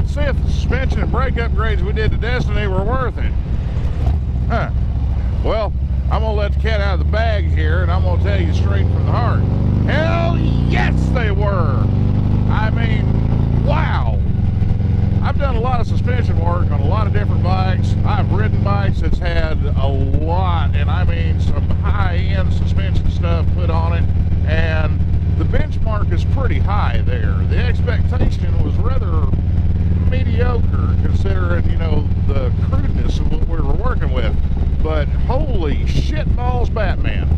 let's see if the suspension and brake upgrades we did to Destiny were worth it. Huh. Well, I'm going to let the cat out of the bag here, and I'm going to tell you straight from the heart. Hell yes, they were. I mean, wow. I've done a lot of suspension work on a lot of different bikes. I've ridden bikes that's had a lot, and I mean some high-end suspension stuff put on it, and the benchmark is pretty high there. The expectation was rather mediocre considering, you know, the crudeness of what we were working with. But holy shit balls, Batman.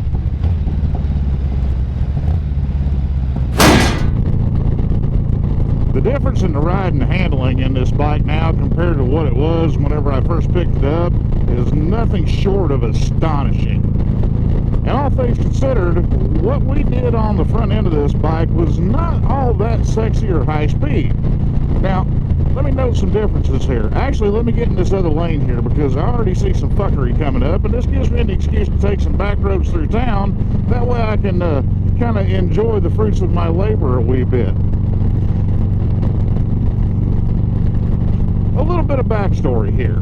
The difference in the ride and handling in this bike now compared to what it was whenever I first picked it up is nothing short of astonishing. And all things considered, what we did on the front end of this bike was not all that sexy or high speed. Now, let me note some differences here. Actually, let me get in this other lane here because I already see some fuckery coming up, and this gives me an excuse to take some back roads through town. That way I can kind of enjoy the fruits of my labor a wee bit. A little bit of backstory here.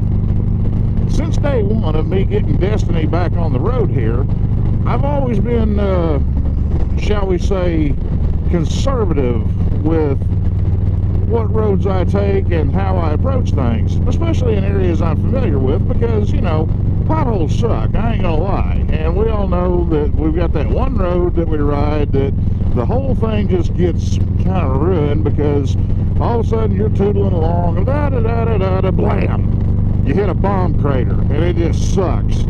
Since day one of me getting Destiny back on the road here, I've always been, shall we say, conservative with what roads I take and how I approach things, especially in areas I'm familiar with, because, you know, potholes suck, I ain't gonna lie. And we all know that we've got that one road that we ride that the whole thing just gets kind of ruined because all of a sudden you're tootling along and da-da-da-da-da-da, blam! You hit a bomb crater and it just sucks.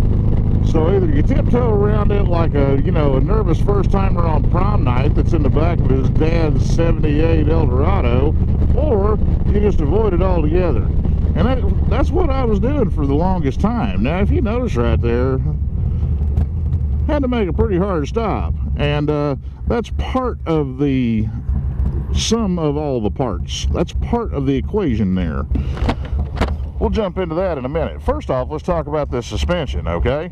So either you tiptoe around it like a, you know, a nervous first-timer on prom night that's in the back of his dad's 78 Eldorado, or you just avoid it altogether. And that's what I was doing for the longest time. Now, if you notice right there, had to make a pretty hard stop. And that's part of the sum of all the parts. That's part of the equation there. We'll jump into that in a minute. First off, let's talk about this suspension, okay?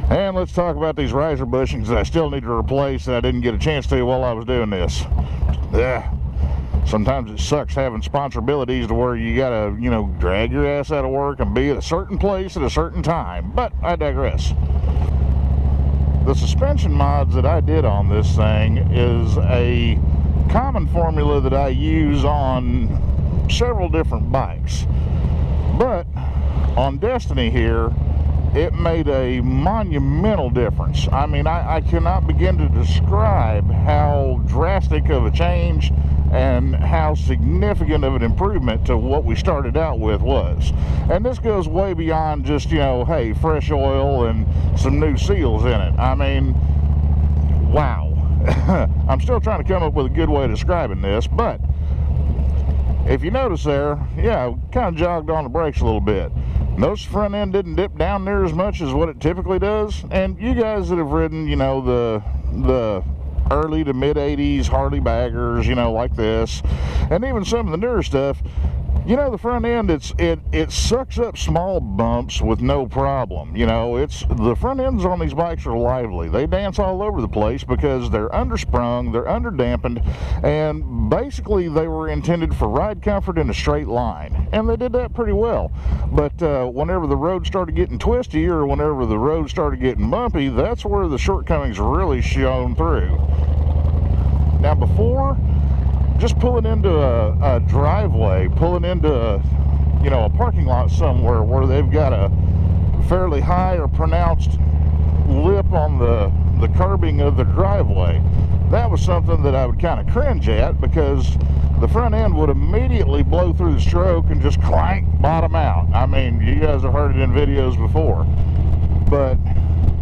And let's talk about these riser bushings that I still need to replace that I didn't get a chance to while I was doing this. Yeah. Sometimes it sucks having sponsorabilities to where you gotta, you know, drag your ass out of work and be at a certain place at a certain time. But I digress. The suspension mods that I did on this thing is a common formula that I use on several different bikes, but on Destiny here it made a monumental difference. I mean, I cannot begin to describe how drastic of a change and how significant of an improvement to what we started out with was. And this goes way beyond just, you know, hey, fresh oil and some new seals in it. I mean, wow. I'm still trying to come up with a good way of describing this, but if you notice there, yeah, kind of jogged on the brakes a little bit. Notice the front end didn't dip down near as much as what it typically does. And you guys that have ridden, you know, the early to mid 80s Harley baggers, you know, like this, and even some of the newer stuff, you know, the front end, it sucks up small bumps with no problem. You know, the front ends on these bikes are lively. They dance all over the place because they're undersprung, they're underdampened, and basically they were intended for ride comfort in a straight line, and they did that pretty well. But whenever the road started getting twisty, or whenever the road started getting bumpy, that's where the shortcomings really shone through. Now, before, just pulling into a driveway, pulling into, you know, a parking lot somewhere where they've got a fairly high or pronounced lip on the curbing of the driveway, that was something that I would kind of cringe at, because the front end would immediately blow through the stroke and just clank, bottom out. I mean, you guys have heard it in videos before, but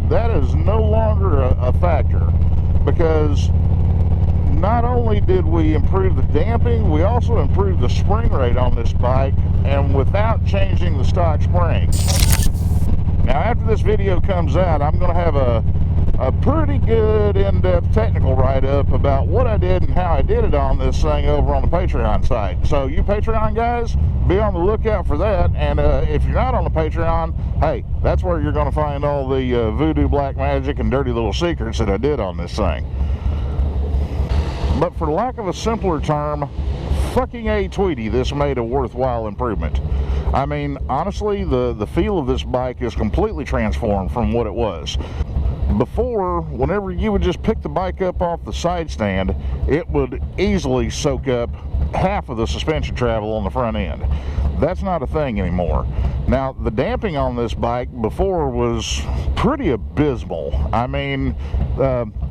that is no longer a factor, because not only did we improve the damping, we also improved the spring rate on this bike, and without changing the stock spring. Now, after this video comes out, I'm going to have a pretty good in-depth technical write-up about what I did and how I did it on this thing over on the Patreon site. So you Patreon guys, be on the lookout for that. And if you're not on the Patreon, hey, that's where you're going to find all the voodoo, black magic, and dirty little secrets that I did on this thing. But for lack of a simpler term, fucking A Tweety, this made a worthwhile improvement. I mean, honestly, the feel of this bike is completely transformed from what it was. Before, whenever you would just pick the bike up off the side stand, it would easily soak up half of the suspension travel on the front end. That's not a thing anymore. Now, the damping on this bike before was pretty abysmal. I mean,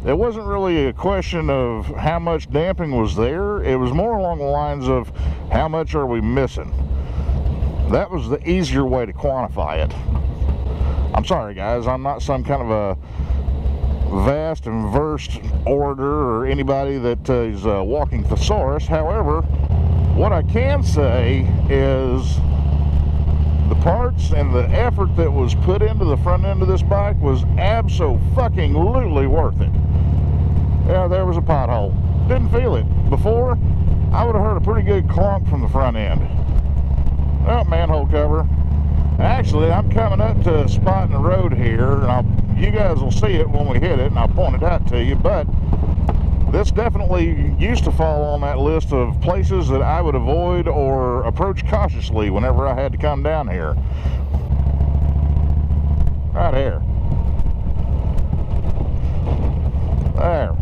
it wasn't really a question of how much damping was there. It was more along the lines of how much are we missing. That was the easier way to quantify it. I'm sorry, guys, I'm not some kind of a vast and versed orator or anybody that is a walking thesaurus. However, what I can say is the parts and the effort that was put into the front end of this bike was abso-fucking-lutely worth it. Yeah, there was a pothole. Didn't feel it. Before, I would have heard a pretty good clunk from the front end. Oh, manhole cover. Actually, I'm coming up to a spot in the road here, and you guys will see it when we hit it, and I'll point it out to you, but this definitely used to fall on that list of places that I would avoid or approach cautiously whenever I had to come down here. Right here. There.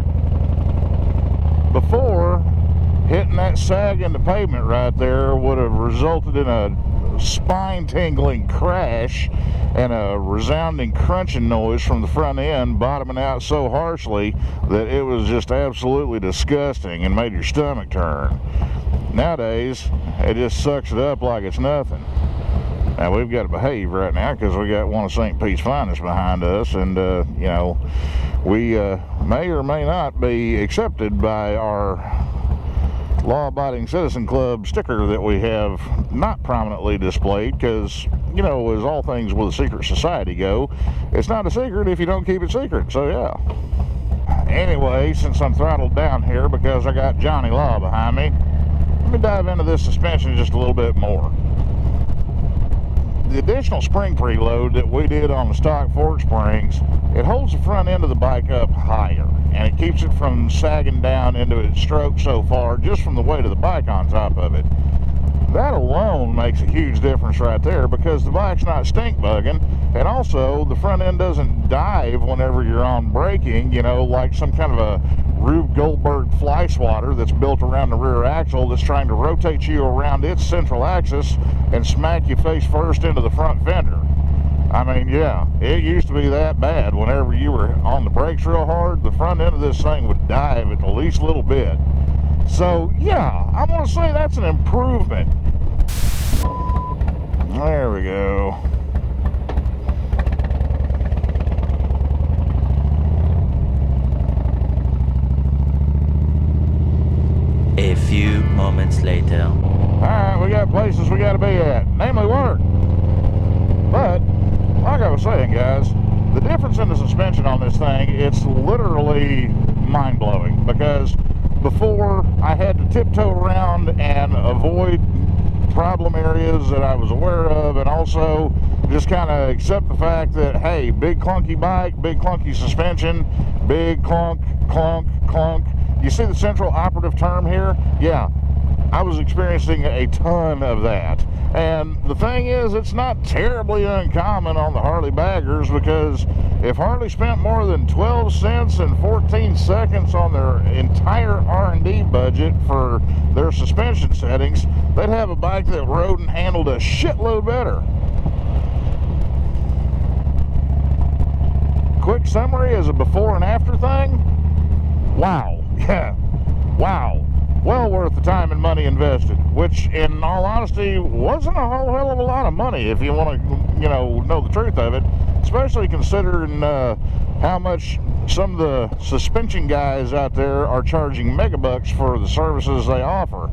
Before, hitting that sag in the pavement right there would have resulted in a spine-tingling crash and a resounding crunching noise from the front end, bottoming out so harshly that it was just absolutely disgusting and made your stomach turn. Nowadays, it just sucks it up like it's nothing. Now, we've got to behave right now because we got one of St. Pete's finest behind us, and you know, we may or may not be accepted by our law-abiding citizen club sticker that we have not prominently displayed because, you know, as all things with a secret society go, it's not a secret if you don't keep it secret. So yeah, anyway, since I'm throttled down here because I got Johnny Law behind me, let me dive into this suspension just a little bit more. The additional spring preload that we did on the stock fork springs, it holds the front end of the bike up higher, and it keeps it from sagging down into its stroke so far just from the weight of the bike on top of it. That alone makes a huge difference right there because the bike's not stink bugging, and also the front end doesn't dive whenever you're on braking, you know, like some kind of a Rube Goldberg fly swatter that's built around the rear axle that's trying to rotate you around its central axis and smack you face first into the front fender. I mean, yeah, it used to be that bad. Whenever you were on the brakes real hard, the front end of this thing would dive at the least little bit. So, yeah, I'm going to say that's an improvement. There we go. A few moments later. Alright, we got places we got to be at, namely work. But, like I was saying, guys, the difference in the suspension on this thing, it's literally mind-blowing. Because before, I had to tiptoe around and avoid problem areas that I was aware of, and also just kind of accept the fact that, hey, big clunky bike, big clunky suspension, big clunk, clunk, clunk. You see the central operative term here? Yeah, I was experiencing a ton of that. And the thing is, it's not terribly uncommon on the Harley baggers, because if Harley spent more than 12 cents and 14 seconds on their entire R&D budget for their suspension settings, they'd have a bike that rode and handled a shitload better. Quick summary as a before and after thing. Wow. Yeah, wow, well worth the time and money invested, which in all honesty wasn't a whole hell of a lot of money if you want to, you know the truth of it, especially considering how much some of the suspension guys out there are charging megabucks for the services they offer.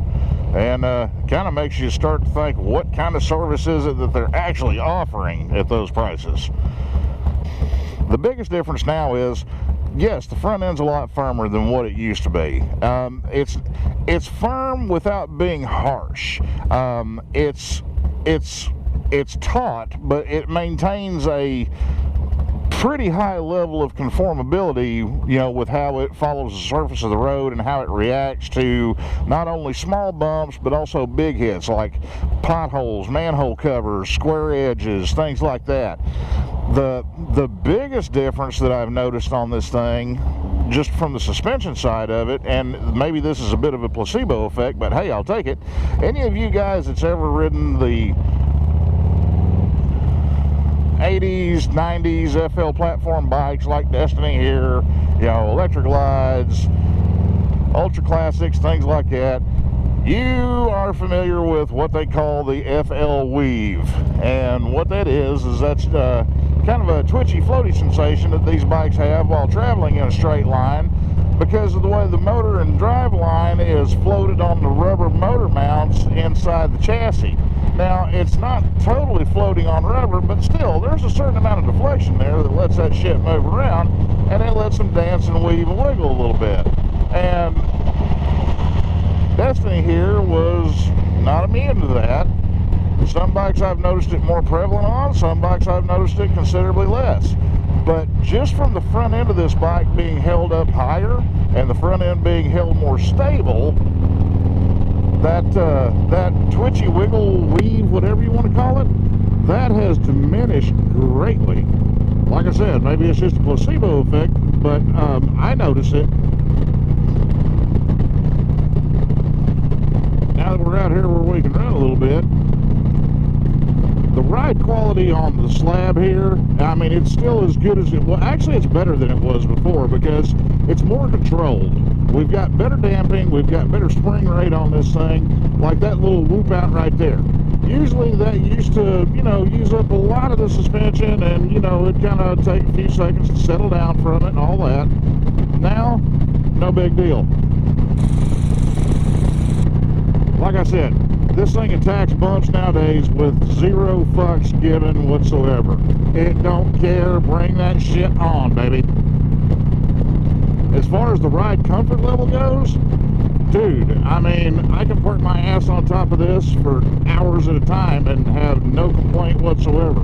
And kind of makes you start to think, what kind of service is it that they're actually offering at those prices? The biggest difference now is, yes, the front end's a lot firmer than what it used to be. It's firm without being harsh. It's taut, but it maintains a pretty high level of conformability, you know, with how it follows the surface of the road and how it reacts to not only small bumps but also big hits like potholes, manhole covers, square edges, things like that. The biggest difference that I've noticed on this thing, just from the suspension side of it, and maybe this is a bit of a placebo effect, but hey, I'll take it. Any of you guys that's ever ridden the 80s, 90s FL platform bikes like Destiny here, you know, electric glides, ultra classics, things like that, you are familiar with what they call the FL weave. And what that is that's kind of a twitchy, floaty sensation that these bikes have while traveling in a straight line, because of the way the motor and drive line is floated on the rubber motor mounts inside the chassis. Now, it's not totally floating on rubber, but still, there's a certain amount of deflection there that lets that shit move around, and it lets them dance and weave and wiggle a little bit. And Destiny here was not immune to that. Some bikes I've noticed it more prevalent on, some bikes I've noticed it considerably less. But just from the front end of this bike being held up higher and the front end being held more stable, that twitchy wiggle weave, whatever you want to call it, that has diminished greatly. Like I said, maybe it's just a placebo effect, but I notice it. Now that we're out here where we can run a little bit, the ride quality on the slab here, I mean, it's still as good as it was. Actually, it's better than it was before because it's more controlled. We've got better damping, we've got better spring rate on this thing, like that little whoop out right there. Usually that used to, you know, use up a lot of the suspension, and, you know, it kind of take a few seconds to settle down from it and all that. Now, no big deal. Like I said, this thing attacks bumps nowadays with zero fucks given whatsoever. It don't care. Bring that shit on, baby. As far as the ride comfort level goes, dude, I mean, I can park my ass on top of this for hours at a time and have no complaint whatsoever.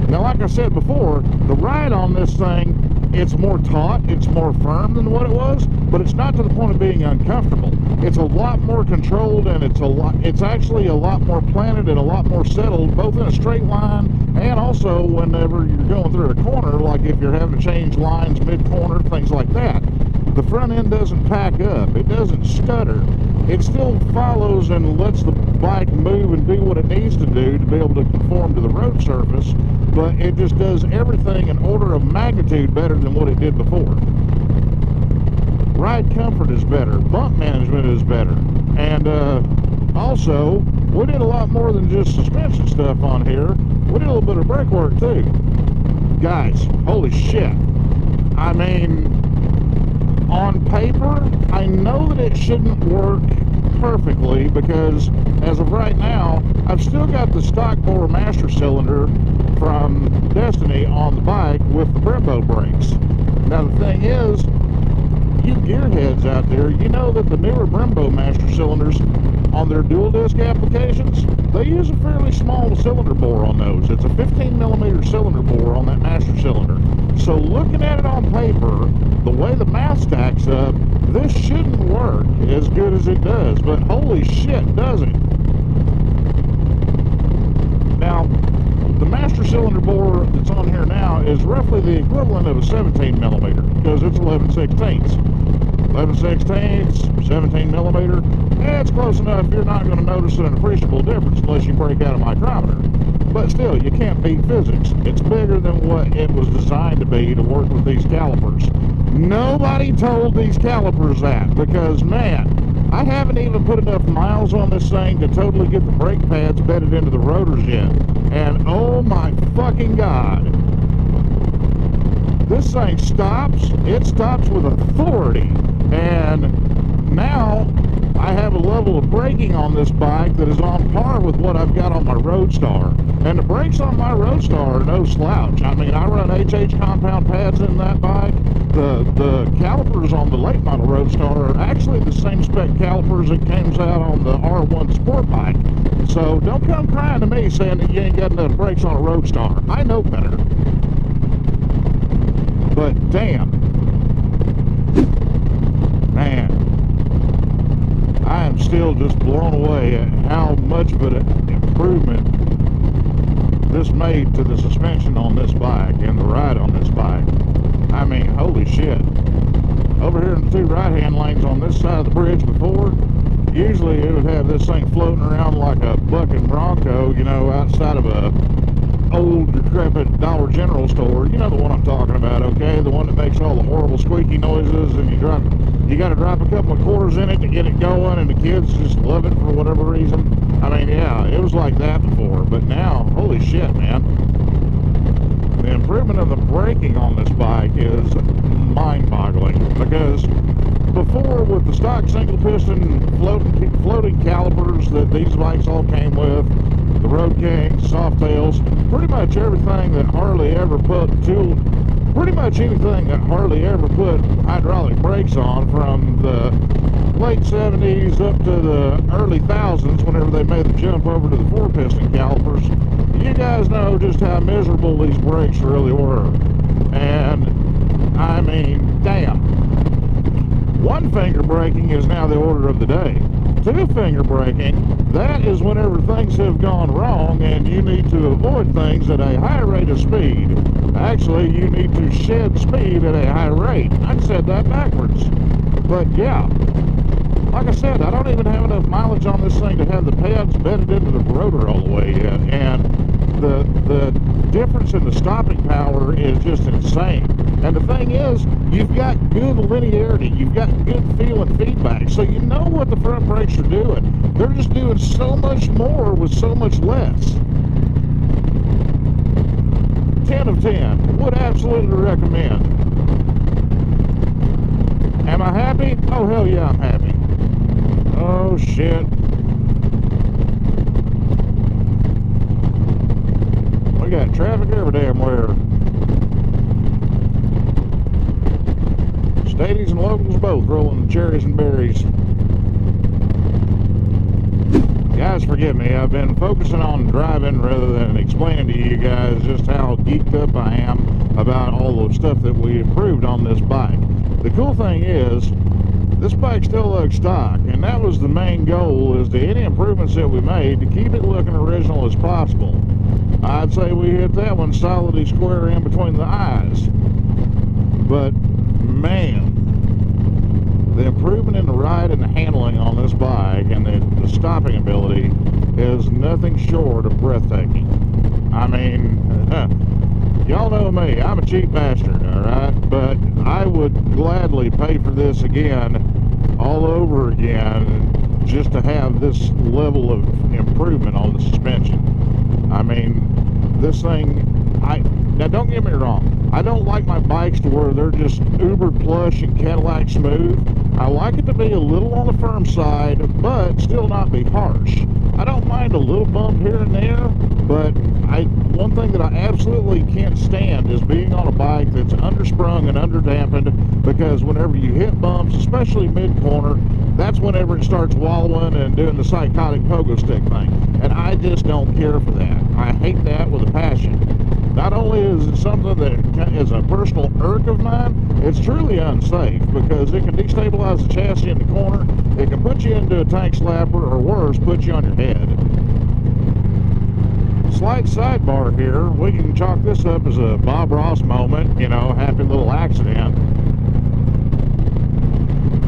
Now, like I said before, the ride on this thing, it's more taut, it's more firm than what it was, but it's not to the point of being uncomfortable. It's a lot more controlled, and it's actually a lot more planted and a lot more settled, both in a straight line and also whenever you're going through a corner, like if you're having to change lines mid-corner, things like that. The front end doesn't pack up, it doesn't stutter. It still follows and lets the bike move and do what it needs to do to be able to conform to the road surface, but it just does everything an order of magnitude better than what it did before. Ride comfort is better, bump management is better, and also, we did a lot more than just suspension stuff on here. We did a little bit of brake work too. Guys, holy shit. I mean, on paper, I know that it shouldn't work perfectly because as of right now, I've still got the stock bore master cylinder from Destiny on the bike with the Brembo brakes. Now the thing is, you gearheads out there, you know that the newer Brembo master cylinders on their dual disc applications, they use a fairly small cylinder bore on those. It's a 15mm cylinder bore on that master cylinder. So looking at it on paper, the way the math stacks up, this shouldn't work as good as it does, but holy shit, does it. Now, the master cylinder bore that's on here now is roughly the equivalent of a 17mm, because it's 11/16. 11/16, 17mm, it's close enough. You're not going to notice an appreciable difference unless you break out a micrometer. But still, you can't beat physics. It's bigger than what it was designed to be to work with these calipers. Nobody told these calipers that, because, man, I haven't even put enough miles on this thing to totally get the brake pads bedded into the rotors yet. And oh my fucking god, this thing stops. It stops with authority. And now I have a level of braking on this bike that is on par with what I've got on my Roadstar. And the brakes on my Roadstar are no slouch. I mean, I run HH compound pads in that bike. The calipers on the late model Roadstar are actually the same spec calipers that comes out on the R1 Sport bike. So don't come crying to me saying that you ain't got enough brakes on a Roadstar. I know better. But damn, man, I am still just blown away at how much of an improvement this made to the suspension on this bike and the ride on this bike. I mean, holy shit. Over here in the two right-hand lanes on this side of the bridge before, usually it would have this thing floating around like a bucking bronco, you know, outside of a old decrepit Dollar General store. You know the one I'm talking about, okay? The one that makes all the horrible squeaky noises, and you got to drop a couple of quarters in it to get it going, and the kids just love it for whatever reason. I mean, yeah, it was like that before, but now, holy shit, man. The improvement of the braking on this bike is mind-boggling, because before, with the stock single piston floating calipers that these bikes all came with, the Road Kings, Softails, pretty much everything that Harley ever put hydraulic brakes on, from the late 70s up to the early 1000s, whenever they made the jump over to the 4-piston calipers, you guys know just how miserable these brakes really were. And I mean, damn. One finger braking is now the order of the day. Two finger braking, that is whenever things have gone wrong and you need to avoid things at a high rate of speed. Actually, you need to shed speed at a high rate. I said that backwards. But yeah, like I said, I don't even have enough mileage on this thing to have the pads bedded into the rotor all the way yet. And the difference in the stopping power is just insane. And the thing is, you've got good linearity, you've got good feel and feedback, so you know what the front brakes are doing. They're just doing so much more with so much less. 10 of 10. Would absolutely recommend. Am I happy? Oh, hell yeah, I'm happy. Oh, shit. We got traffic every damn where. Stadies and locals both rolling cherries and berries. Guys, forgive me. I've been focusing on driving rather than explaining to you guys just how geeked up I am about all the stuff that we improved on this bike. The cool thing is, this bike still looks stock, and that was the main goal, is to any improvements that we made to keep it looking original as possible. I'd say we hit that one solidly square in between the eyes. But man, the improvement in the ride and the handling on this bike and the stopping ability is nothing short of breathtaking. I mean, y'all know me, I'm a cheap bastard, alright? But I would gladly pay for this again, all over again, just to have this level of improvement on the suspension. I mean, this thing, now don't get me wrong, I don't like my bikes to where they're just uber plush and Cadillac smooth. I like it to be a little on the firm side, but still not be harsh. I don't mind a little bump here and there, but one thing that I absolutely can't stand is being on a bike that's undersprung and underdampened, because whenever you hit bumps, especially mid-corner, that's whenever it starts wallowing and doing the psychotic pogo stick thing. And I just don't care for that. I hate that with a passion. Not only is it something that is a personal irk of mine, it's truly unsafe, because it can destabilize the chassis in the corner, it can put you into a tank slapper, or worse, put you on your head. Slight sidebar here, we can chalk this up as a Bob Ross moment, you know, happy little accident.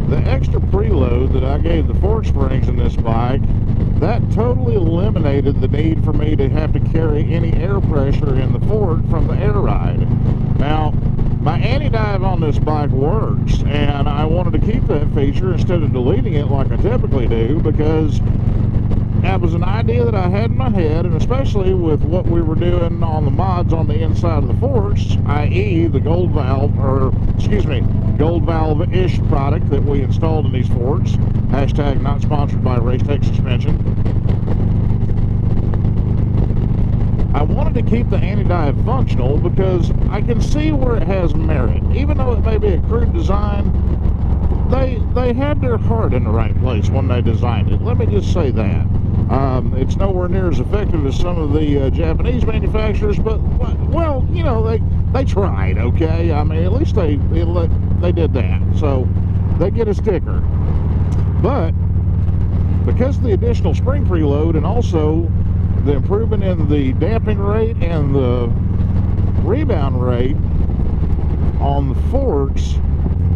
The extra preload that I gave the fork springs in this bike, that totally eliminated the need for me to have to carry any air pressure in the fork from the air ride. Now, my anti-dive on this bike works, and I wanted to keep that feature instead of deleting it like I typically do, because that was an idea that I had in my head, and especially with what we were doing on the mods on the inside of the forks, i.e. the gold valve, or excuse me, gold valve-ish product that we installed in these forks. Hashtag not sponsored by Racetech Suspension. I wanted to keep the anti-dive functional because I can see where it has merit. Even though it may be a crude design, they had their heart in the right place when they designed it. Let me just say that. It's nowhere near as effective as some of the Japanese manufacturers, but, well, you know, They tried, okay? I mean, at least they did that. So they get a sticker. But because of the additional spring preload and also the improvement in the damping rate and the rebound rate on the forks,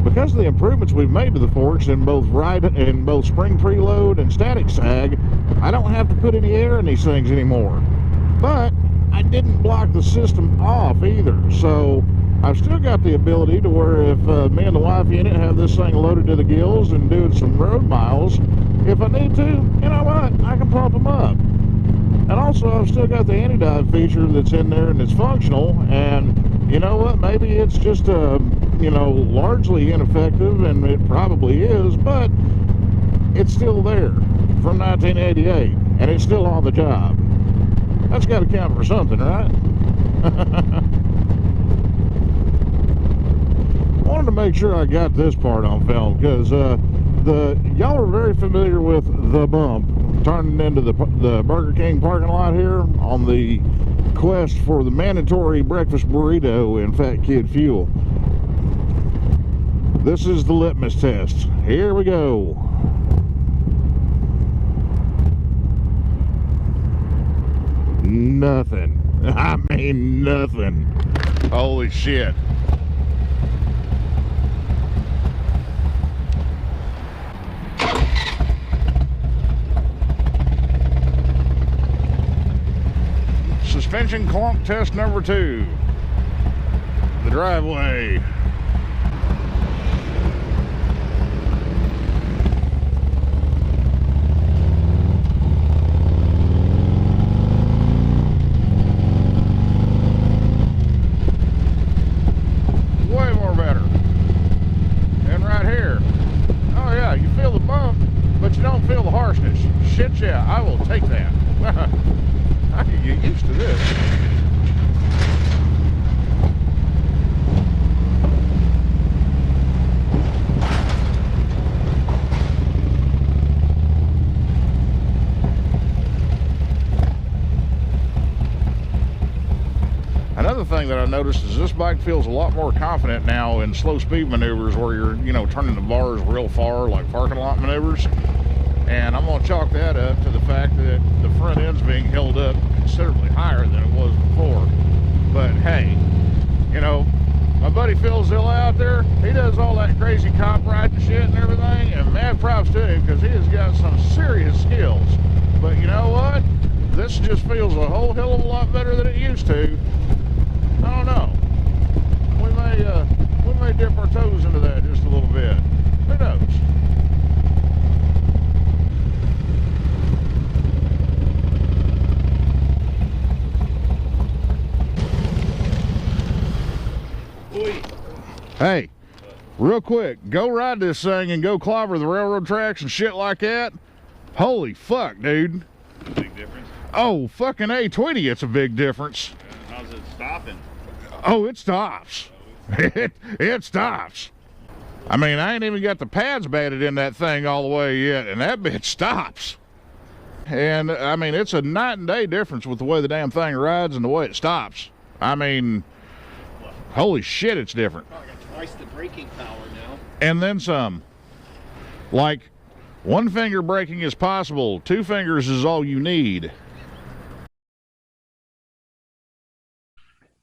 because of the improvements we've made to the forks in both spring preload and static sag, I don't have to put any air in these things anymore. But I didn't block the system off either, so I've still got the ability to where if me and the wife unit have this thing loaded to the gills and doing some road miles, if I need to, you know what, I can pump them up. And also I've still got the anti-dive feature that's in there and it's functional, and you know what, maybe it's just largely ineffective, and it probably is, but it's still there from 1988 and it's still on the job. That's got to count for something, right? I wanted to make sure I got this part on film because y'all are very familiar with the bump turning into the Burger King parking lot here on the quest for the mandatory breakfast burrito and Fat Kid Fuel. This is the litmus test. Here we go. Nothing. I mean nothing. Holy shit. Suspension clump test number 2. The driveway. Way more better. And right here. Oh yeah, you feel the bump, but you don't feel the harshness. Shit yeah, I will take that. I can get used to this. Another thing that I noticed is this bike feels a lot more confident now in slow speed maneuvers where you're, turning the bars real far, like parking lot maneuvers. And I'm going to chalk that up to the fact that the front end's being held up considerably higher than it was before. But hey, my buddy Phil Zilla out there, he does all that crazy cop riding shit and everything, and mad props to him because he has got some serious skills. But you know what? This just feels a whole hell of a lot better than it used to. I don't know. We may dip our toes into that just a little bit. Who knows? Hey, real quick, go ride this thing and go clobber the railroad tracks and shit like that. Holy fuck, dude. Big difference. Oh, fucking A20, it's a big difference. How's it stopping? Oh, it stops. It stops. I mean, I ain't even got the pads batted in that thing all the way yet, and that bitch stops. And, I mean, it's a night and day difference with the way the damn thing rides and the way it stops. I mean, holy shit, it's different. Oh, I got twice the braking power now. And then some. Like, one finger braking is possible, 2 fingers is all you need.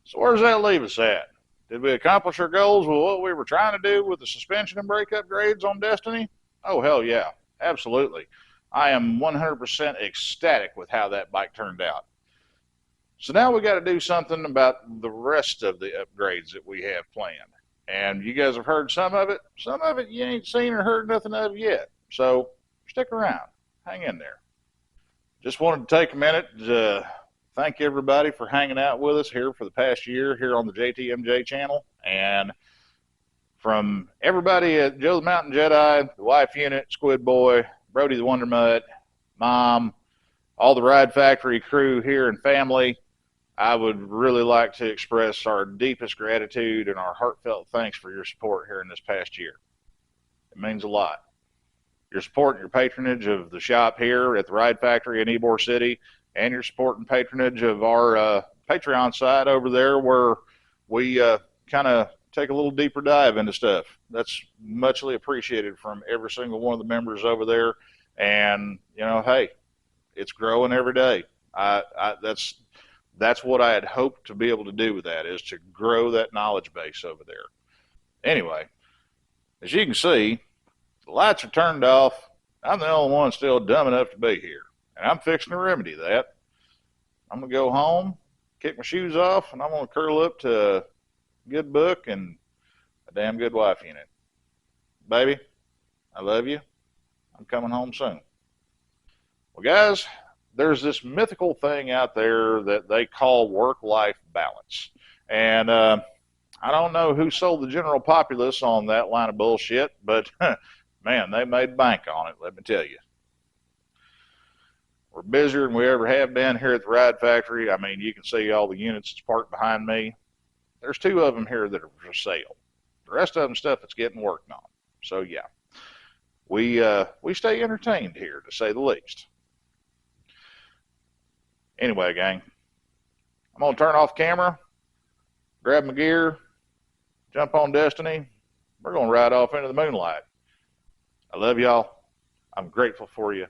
So where does that leave us at? Did we accomplish our goals with what we were trying to do with the suspension and brake upgrades on Destiny? Oh, hell yeah. Absolutely. I am 100% ecstatic with how that bike turned out. So now we got to do something about the rest of the upgrades that we have planned. And you guys have heard some of it. Some of it you ain't seen or heard nothing of yet. So stick around. Hang in there. Just wanted to take a minute to thank everybody for hanging out with us here for the past year here on the JTMJ channel. And from everybody at Joe the Mountain Jedi, the Wife Unit, Squid Boy, Brody the Wonder Mutt, Mom, all the Ride Factory crew here and family, I would really like to express our deepest gratitude and our heartfelt thanks for your support here in this past year. It means a lot. Your support and your patronage of the shop here at the Ride Factory in Ybor City, and your support and patronage of our Patreon site over there where we kind of take a little deeper dive into stuff. That's muchly appreciated from every single one of the members over there. And hey, it's growing every day. That's what I had hoped to be able to do with that, is to grow that knowledge base over there. Anyway, as you can see, the lights are turned off. I'm the only one still dumb enough to be here, and I'm fixing to remedy that. I'm gonna go home, kick my shoes off, and I'm gonna curl up to a good book and a damn good wife in it. Baby, I love you. I'm coming home soon. Well, guys, there's this mythical thing out there that they call work-life balance. And I don't know who sold the general populace on that line of bullshit, but man, they made bank on it, let me tell you. We're busier than we ever have been here at the Ride Factory. I mean, you can see all the units that's parked behind me. There's 2 of them here that are for sale. The rest of them stuff that's getting worked on. So yeah, we stay entertained here, to say the least. Anyway, gang, I'm going to turn off camera, grab my gear, jump on Destiny. We're going to ride off into the moonlight. I love y'all. I'm grateful for you.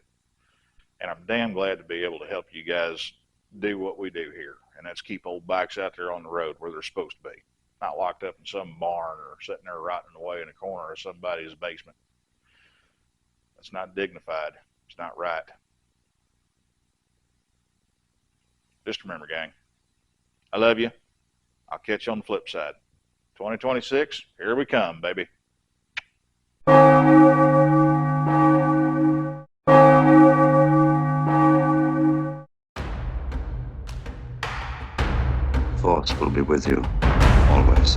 And I'm damn glad to be able to help you guys do what we do here. And that's keep old bikes out there on the road where they're supposed to be. Not locked up in some barn or sitting there rotting away in a corner of somebody's basement. That's not dignified. It's not right. Just remember, gang, I love you. I'll catch you on the flip side. 2026, here we come, baby. Force will be with you, always.